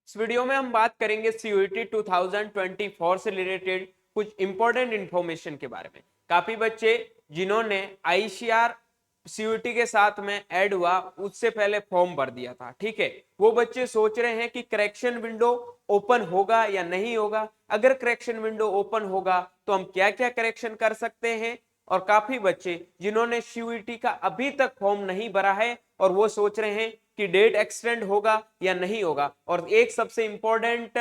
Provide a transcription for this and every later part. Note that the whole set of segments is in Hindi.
इस वीडियो में हम बात करेंगे सीयूईटी 2024 से रिलेटेड कुछ इंपॉर्टेंट इंफॉर्मेशन के बारे में। काफी बच्चे जिन्होंने आईसीआर सीयूईटी के साथ में ऐड हुआ उससे पहले फॉर्म भर दिया था, ठीक है, वो बच्चे सोच रहे हैं कि करेक्शन विंडो ओपन होगा या नहीं होगा। अगर करेक्शन विंडो ओपन होगा तो हम क्या क्या करेक्शन कर सकते हैं। और काफी बच्चे जिन्होंने सीयूईटी का अभी तक फॉर्म नहीं भरा है और वो सोच रहे हैं कि डेट एक्सटेंड होगा या नहीं होगा। और एक सबसे इंपॉर्टेंट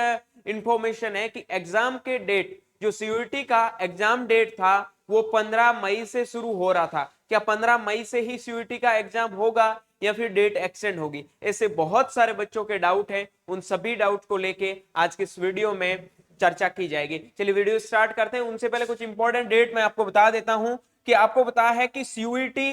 इंफॉर्मेशन है कि एग्जाम के डेट, जो सीयूईटी का एग्जाम डेट था वो 15 मई से शुरू हो रहा था। क्या 15 मई से ही सीयूईटी का एग्जाम होगा या फिर डेट एक्सटेंड होगी? ऐसे बहुत सारे बच्चों के डाउट है। उन सभी डाउट को लेके आज के इस वीडियो में चर्चा की जाएगी। चलिए वीडियो स्टार्ट करते हैं। उनसे पहले कुछ इंपॉर्टेंट डेट मैं आपको बता देता हूं कि आपको पता है कि सीयूईटी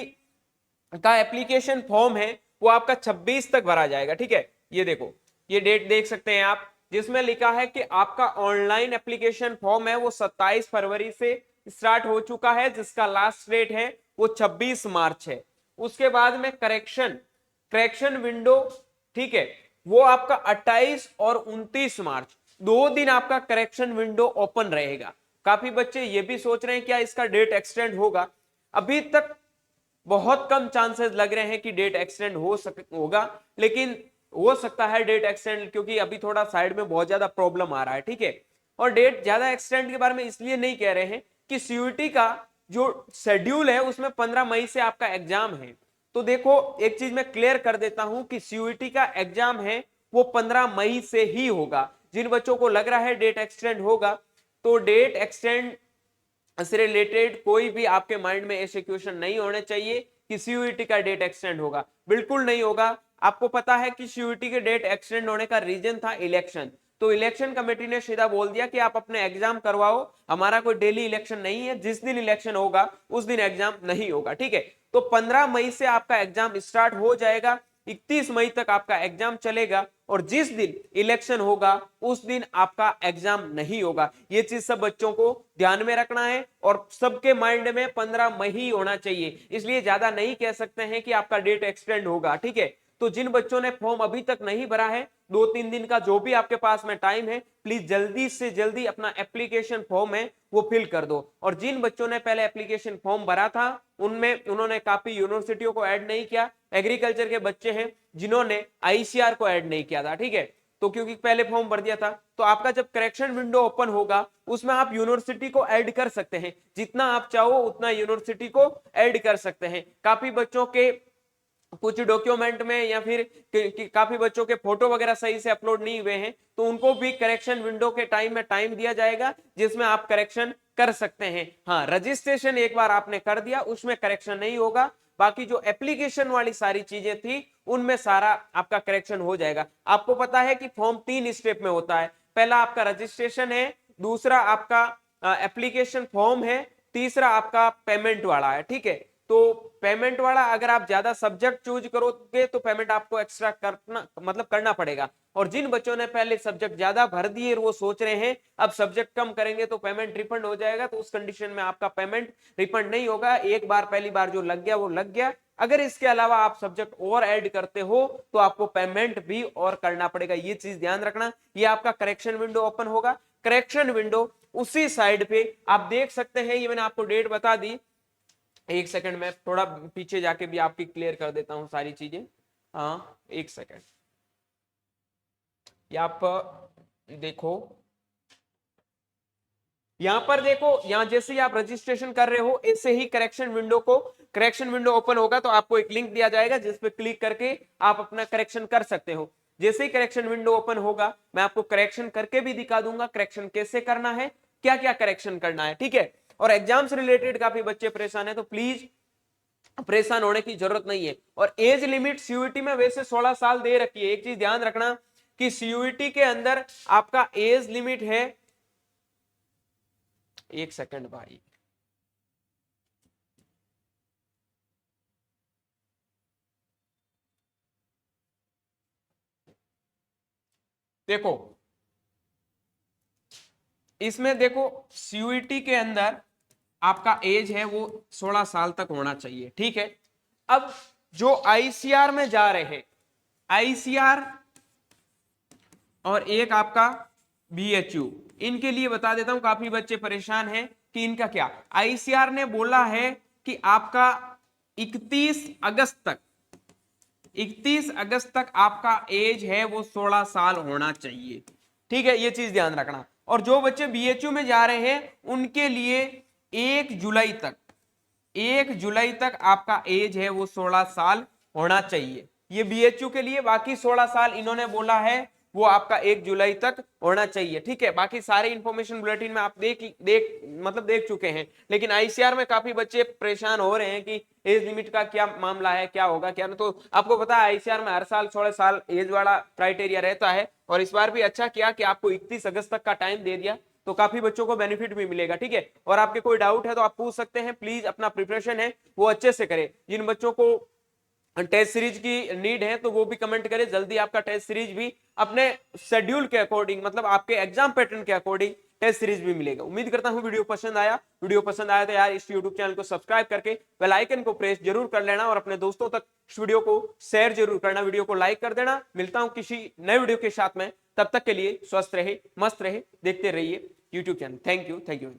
का एप्लीकेशन फॉर्म है वो आपका 26 तक भरा जाएगा, ठीक है। ये देखो, ये डेट देख सकते हैं आप, जिसमें लिखा है कि आपका ऑनलाइन एप्लीकेशन फॉर्म है वो 27 फरवरी से स्टार्ट हो चुका है, जिसका लास्ट डेट है वो 26 मार्च है। उसके बाद में करेक्शन विंडो, ठीक है, वो आपका 28 और 29 मार्च 2 दिन आपका करेक्शन विंडो ओपन रहेगा। काफी बच्चे ये भी सोच रहे हैं क्या इसका डेट एक्सटेंड होगा। अभी तक बहुत कम चांसेस लग रहे हैं कि डेट एक्सटेंड होगा, लेकिन हो सकता है डेट एक्सटेंड, क्योंकि अभी थोड़ा साइड में बहुत ज्यादा प्रॉब्लम आ रहा है, ठीक है। और डेट ज्यादा एक्सटेंड के बारे में इसलिए नहीं कह रहे हैं कि सीयूईटी का जो शेड्यूल है उसमें 15 मई से आपका एग्जाम है। तो देखो, एक चीज मैं क्लियर कर देता हूं कि सीयूईटी का एग्जाम है वो 15 मई से ही होगा। जिन बच्चों को लग रहा है डेट एक्सटेंड होगा, तो डेट एक्सटेंड से रिलेटेड कोई भी आपके माइंड में ऐसे क्वेश्चन नहीं होने चाहिए कि सीयूईटी का डेट एक्सटेंड होगा। बिल्कुल नहीं होगा। आपको पता है कि सीयूईटी के डेट एक्सटेंड होने का रीजन था इलेक्शन। तो इलेक्शन कमेटी ने सीधा बोल दिया कि आप अपने एग्जाम करवाओ, हमारा कोई डेली इलेक्शन नहीं है, जिस दिन इलेक्शन होगा उस दिन एग्जाम नहीं होगा, ठीक है। तो 15 मई से आपका एग्जाम स्टार्ट हो जाएगा, 31 मई तक आपका एग्जाम चलेगा, और जिस दिन इलेक्शन होगा उस दिन आपका एग्जाम नहीं होगा। ये चीज सब बच्चों को ध्यान में रखना है और सबके माइंड में 15 मई ही होना चाहिए। इसलिए ज्यादा नहीं कह सकते हैं कि आपका डेट एक्सटेंड होगा, ठीक है। तो जिन बच्चों ने फॉर्म अभी तक नहीं भरा है, 2-3 दिन का जो भी आपके पास में टाइम है, प्लीज जल्दी से जल्दी अपना एप्लीकेशन फॉर्म है वो फिल कर दो। और जिन बच्चों ने पहले एप्लीकेशन फॉर्म भरा था उनमें उन्होंने काफी यूनिवर्सिटियों को ऐड नहीं किया। एग्रीकल्चर के बच्चे हैं जिन्होंने आईसीआर को ऐड नहीं किया था, ठीक है। तो क्योंकि पहले फॉर्म भर दिया था, तो आपका जब करेक्शन विंडो ओपन होगा उसमें आप यूनिवर्सिटी को ऐड कर सकते हैं। जितना आप चाहो उतना यूनिवर्सिटी को ऐड कर सकते हैं। काफी बच्चों के कुछ डॉक्यूमेंट में या फिर काफी बच्चों के फोटो वगैरह सही से अपलोड नहीं हुए हैं, तो उनको भी करेक्शन विंडो के टाइम में टाइम दिया जाएगा जिसमें आप करेक्शन कर सकते हैं। हाँ, रजिस्ट्रेशन एक बार आपने कर दिया उसमें करेक्शन नहीं होगा, बाकी जो एप्लीकेशन वाली सारी चीजें थी उनमें सारा आपका करेक्शन हो जाएगा। आपको पता है कि फॉर्म 3 स्टेप में होता है। पहला आपका रजिस्ट्रेशन है, दूसरा आपका एप्लीकेशन फॉर्म है, तीसरा आपका पेमेंट वाला है, ठीक है। तो पेमेंट वाला अगर आप ज्यादा सब्जेक्ट चूज करोगे तो पेमेंट आपको एक्स्ट्रा करना पड़ेगा। और जिन बच्चों ने पहले सब्जेक्ट ज्यादा भर दिए वो सोच रहे हैं अब सब्जेक्ट कम करेंगे तो पेमेंट रिफंड हो जाएगा, तो उस कंडीशन में आपका पेमेंट रिफंड नहीं होगा। एक बार पहली बार जो लग गया वो लग गया। अगर इसके अलावा आप सब्जेक्ट और ऐड करते हो तो आपको पेमेंट भी और करना पड़ेगा। ये चीज ध्यान रखना। ये आपका करेक्शन विंडो ओपन होगा। करेक्शन विंडो उसी साइड पे आप देख सकते हैं, ये मैंने आपको डेट बता दी। एक सेकंड में थोड़ा पीछे जाके भी आपकी क्लियर कर देता हूं सारी चीजें। हाँ, एक सेकंड। ये आप देखो, यहां पर देखो, यहां जैसे ही आप रजिस्ट्रेशन कर रहे हो ऐसे ही करेक्शन विंडो ओपन होगा तो आपको एक लिंक दिया जाएगा जिस पे क्लिक करके आप अपना करेक्शन कर सकते हो। जैसे ही करेक्शन विंडो ओपन होगा मैं आपको करेक्शन करके भी दिखा दूंगा, करेक्शन कैसे करना है, क्या क्या करेक्शन करना है, ठीक है। और एग्जाम से रिलेटेड काफी बच्चे परेशान है, तो प्लीज परेशान होने की जरूरत नहीं है। और एज लिमिट सीयूईटी में वैसे 16 साल दे रखी है। एक चीज ध्यान रखना कि सीयूईटी के अंदर आपका एज लिमिट है, एक सेकंड भाई, देखो इसमें देखो सीयूईटी के अंदर आपका एज है वो 16 साल तक होना चाहिए, ठीक है। अब जो आईसीआर में जा रहे हैं, आईसीआर और एक आपका बीएचयू। इनके लिए बता देता हूं, काफी बच्चे परेशान हैं कि इनका क्या। आईसीआर ने बोला है कि आपका 31 अगस्त तक 31 अगस्त तक आपका एज है वो 16 साल होना चाहिए। ठीक है, ये चीज ध्यान रखना। और जो बच्चे बीएचयू में जा रहे हैं उनके लिए 1 जुलाई तक 1 जुलाई तक आपका एज है वो 16 साल होना चाहिए। ये बीएचयू के लिए, बाकी 16 साल इन्होंने बोला है वो आपका 1 जुलाई तक होना चाहिए। ठीक है, बाकी सारे इंफॉर्मेशन बुलेटिन में आप देख चुके हैं, लेकिन आईसीआर में काफी बच्चे परेशान हो रहे हैं कि एज लिमिट का क्या मामला है, क्या होगा क्या नहीं। तो आपको पता है आईसीआर में हर साल 16 साल एज वाला क्राइटेरिया रहता है, और इस बार भी अच्छा किया कि आपको 31 अगस्त तक का टाइम दे दिया, तो काफी बच्चों को बेनिफिट भी मिलेगा। ठीक है, और आपके कोई डाउट है तो आप पूछ सकते हैं। प्लीज अपना प्रिपरेशन है वो अच्छे से करें। जिन बच्चों को टेस्ट सीरीज की नीड है तो वो भी कमेंट करें, जल्दी आपका टेस्ट सीरीज भी अपने शेड्यूल के अकॉर्डिंग, मतलब आपके एग्जाम पैटर्न के अकॉर्डिंग टेस्ट सीरीज भी मिलेगा। उम्मीद करता हूं वीडियो पसंद आया तो यार इस यूट्यूब चैनल को सब्सक्राइब करके बेल आइकन को प्रेस जरूर कर लेना, और अपने दोस्तों तक इस वीडियो को शेयर जरूर करना, वीडियो को लाइक कर देना। मिलता हूं किसी नए वीडियो के साथ में, तब तक के लिए स्वस्थ रहे, मस्त रहे, देखते रहिए यूट्यूब चैनल। Thank you.